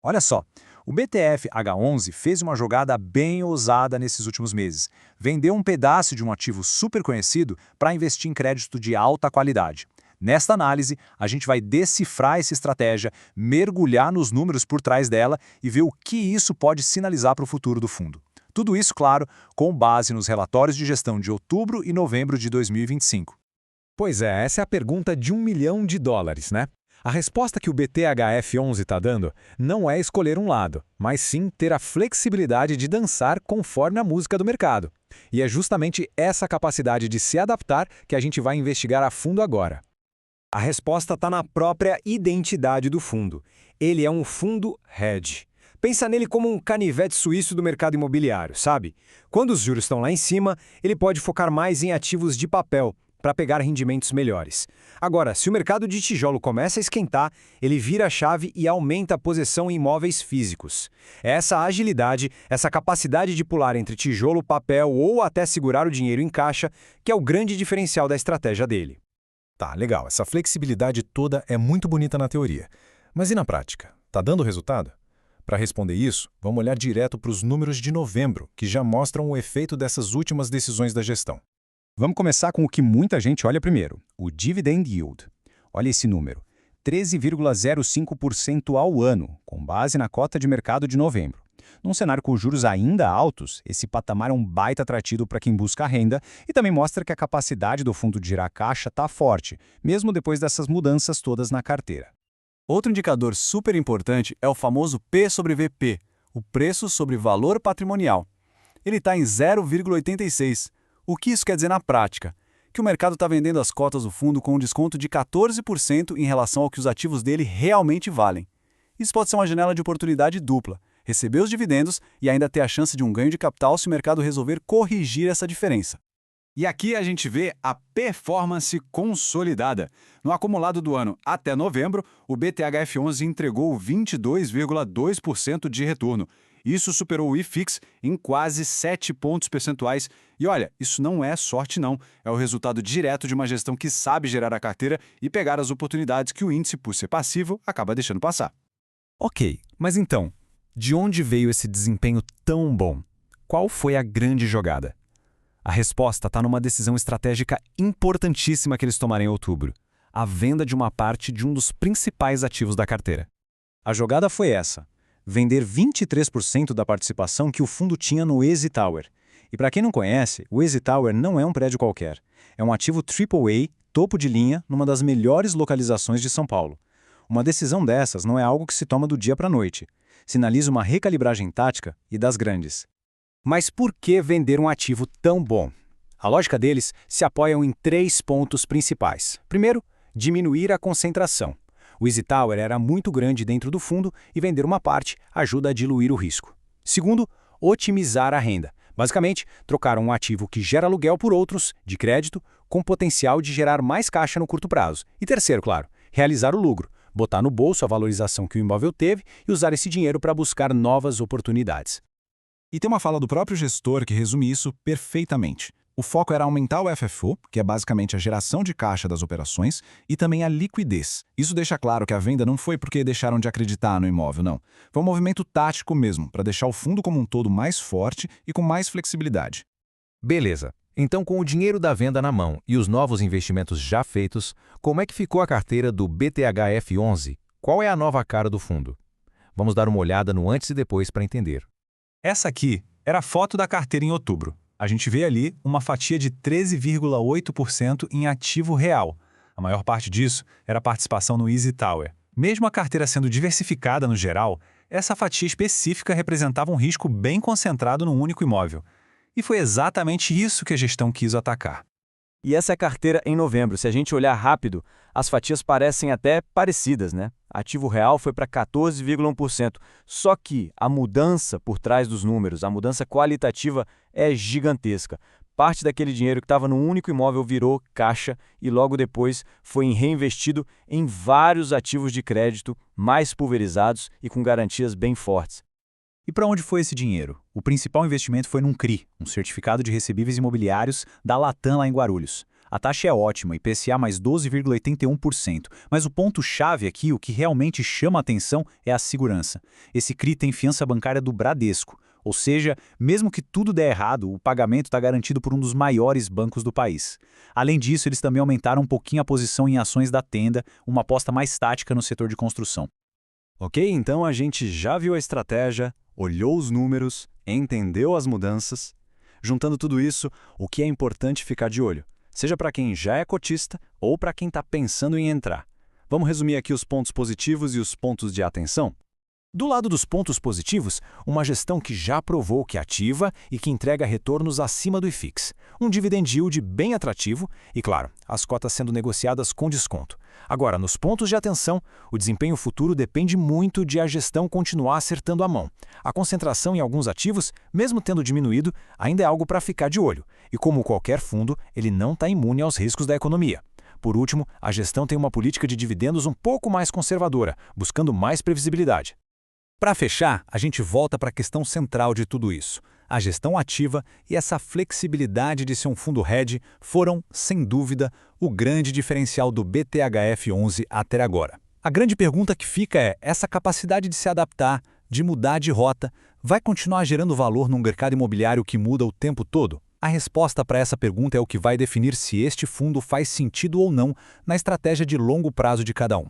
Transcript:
Olha só, o BTF H11 fez uma jogada bem ousada nesses últimos meses. Vendeu um pedaço de um ativo super conhecido para investir em crédito de alta qualidade. Nesta análise, a gente vai decifrar essa estratégia, mergulhar nos números por trás dela e ver o que isso pode sinalizar para o futuro do fundo. Tudo isso, claro, com base nos relatórios de gestão de outubro e novembro de 2025. Pois é, essa é a pergunta de US$ 1 milhão, né? A resposta que o BTHF11 está dando não é escolher um lado, mas sim ter a flexibilidade de dançar conforme a música do mercado. E é justamente essa capacidade de se adaptar que a gente vai investigar a fundo agora. A resposta está na própria identidade do fundo. Ele é um fundo hedge. Pensa nele como um canivete suíço do mercado imobiliário, sabe? Quando os juros estão lá em cima, ele pode focar mais em ativos de papel, para pegar rendimentos melhores. Agora, se o mercado de tijolo começa a esquentar, ele vira a chave e aumenta a posição em imóveis físicos. É essa agilidade, essa capacidade de pular entre tijolo, papel ou até segurar o dinheiro em caixa, que é o grande diferencial da estratégia dele. Tá, legal. Essa flexibilidade toda é muito bonita na teoria. Mas e na prática? Tá dando resultado? Para responder isso, vamos olhar direto para os números de novembro, que já mostram o efeito dessas últimas decisões da gestão. Vamos começar com o que muita gente olha primeiro, o Dividend Yield. Olha esse número, 13,05% ao ano, com base na cota de mercado de novembro. Num cenário com juros ainda altos, esse patamar é um baita atrativo para quem busca renda e também mostra que a capacidade do fundo de girar caixa está forte, mesmo depois dessas mudanças todas na carteira. Outro indicador super importante é o famoso P sobre VP, o preço sobre valor patrimonial. Ele está em 0,86. O que isso quer dizer na prática? Que o mercado está vendendo as cotas do fundo com um desconto de 14% em relação ao que os ativos dele realmente valem. Isso pode ser uma janela de oportunidade dupla, receber os dividendos e ainda ter a chance de um ganho de capital se o mercado resolver corrigir essa diferença. E aqui a gente vê a performance consolidada. No acumulado do ano até novembro, o BTHF11 entregou 22,2% de retorno. Isso superou o IFIX em quase 7 pontos percentuais. E olha, isso não é sorte não, é o resultado direto de uma gestão que sabe gerar a carteira e pegar as oportunidades que o índice, por ser passivo, acaba deixando passar. Ok, mas então, de onde veio esse desempenho tão bom? Qual foi a grande jogada? A resposta está numa decisão estratégica importantíssima que eles tomaram em outubro: a venda de uma parte de um dos principais ativos da carteira. A jogada foi essa: vender 23% da participação que o fundo tinha no Easy Tower. E para quem não conhece, o Easy Tower não é um prédio qualquer. É um ativo AAA, topo de linha, numa das melhores localizações de São Paulo. Uma decisão dessas não é algo que se toma do dia para a noite. Sinaliza uma recalibragem tática e das grandes. Mas por que vender um ativo tão bom? A lógica deles se apoia em 3 pontos principais. Primeiro, diminuir a concentração. O Easy Tower era muito grande dentro do fundo e vender uma parte ajuda a diluir o risco. Segundo, otimizar a renda. Basicamente, trocar um ativo que gera aluguel por outros, de crédito, com potencial de gerar mais caixa no curto prazo. E terceiro, claro, realizar o lucro, botar no bolso a valorização que o imóvel teve e usar esse dinheiro para buscar novas oportunidades. E tem uma fala do próprio gestor que resume isso perfeitamente. O foco era aumentar o FFO, que é basicamente a geração de caixa das operações, e também a liquidez. Isso deixa claro que a venda não foi porque deixaram de acreditar no imóvel, não. Foi um movimento tático mesmo, para deixar o fundo como um todo mais forte e com mais flexibilidade. Beleza. Então, com o dinheiro da venda na mão e os novos investimentos já feitos, como é que ficou a carteira do BTHF11? Qual é a nova cara do fundo? Vamos dar uma olhada no antes e depois para entender. Essa aqui era a foto da carteira em outubro. A gente vê ali uma fatia de 13,8% em ativo real. A maior parte disso era a participação no Easy Tower. Mesmo a carteira sendo diversificada no geral, essa fatia específica representava um risco bem concentrado num único imóvel. E foi exatamente isso que a gestão quis atacar. E essa é a carteira em novembro. Se a gente olhar rápido, as fatias parecem até parecidas, né? Ativo real foi para 14,1%. Só que a mudança por trás dos números, a mudança qualitativa é gigantesca. Parte daquele dinheiro que estava no único imóvel virou caixa e logo depois foi reinvestido em vários ativos de crédito mais pulverizados e com garantias bem fortes. E para onde foi esse dinheiro? O principal investimento foi num CRI, um certificado de recebíveis imobiliários da Latam lá em Guarulhos. A taxa é ótima, IPCA mais 12,81%, mas o ponto-chave aqui, o que realmente chama a atenção, é a segurança. Esse CRI tem fiança bancária do Bradesco, ou seja, mesmo que tudo der errado, o pagamento está garantido por um dos maiores bancos do país. Além disso, eles também aumentaram um pouquinho a posição em ações da Tenda, uma aposta mais tática no setor de construção. Ok, então a gente já viu a estratégia, olhou os números, entendeu as mudanças. Juntando tudo isso, o que é importante ficar de olho, seja para quem já é cotista ou para quem está pensando em entrar. Vamos resumir aqui os pontos positivos e os pontos de atenção? Do lado dos pontos positivos, uma gestão que já provou que é ativa e que entrega retornos acima do IFIX, um dividend yield bem atrativo e, claro, as cotas sendo negociadas com desconto. Agora, nos pontos de atenção, o desempenho futuro depende muito de a gestão continuar acertando a mão. A concentração em alguns ativos, mesmo tendo diminuído, ainda é algo para ficar de olho. E como qualquer fundo, ele não está imune aos riscos da economia. Por último, a gestão tem uma política de dividendos um pouco mais conservadora, buscando mais previsibilidade. Para fechar, a gente volta para a questão central de tudo isso. A gestão ativa e essa flexibilidade de ser um fundo hedge foram, sem dúvida, o grande diferencial do BTHF11 até agora. A grande pergunta que fica é, essa capacidade de se adaptar, de mudar de rota, vai continuar gerando valor num mercado imobiliário que muda o tempo todo? A resposta para essa pergunta é o que vai definir se este fundo faz sentido ou não na estratégia de longo prazo de cada um.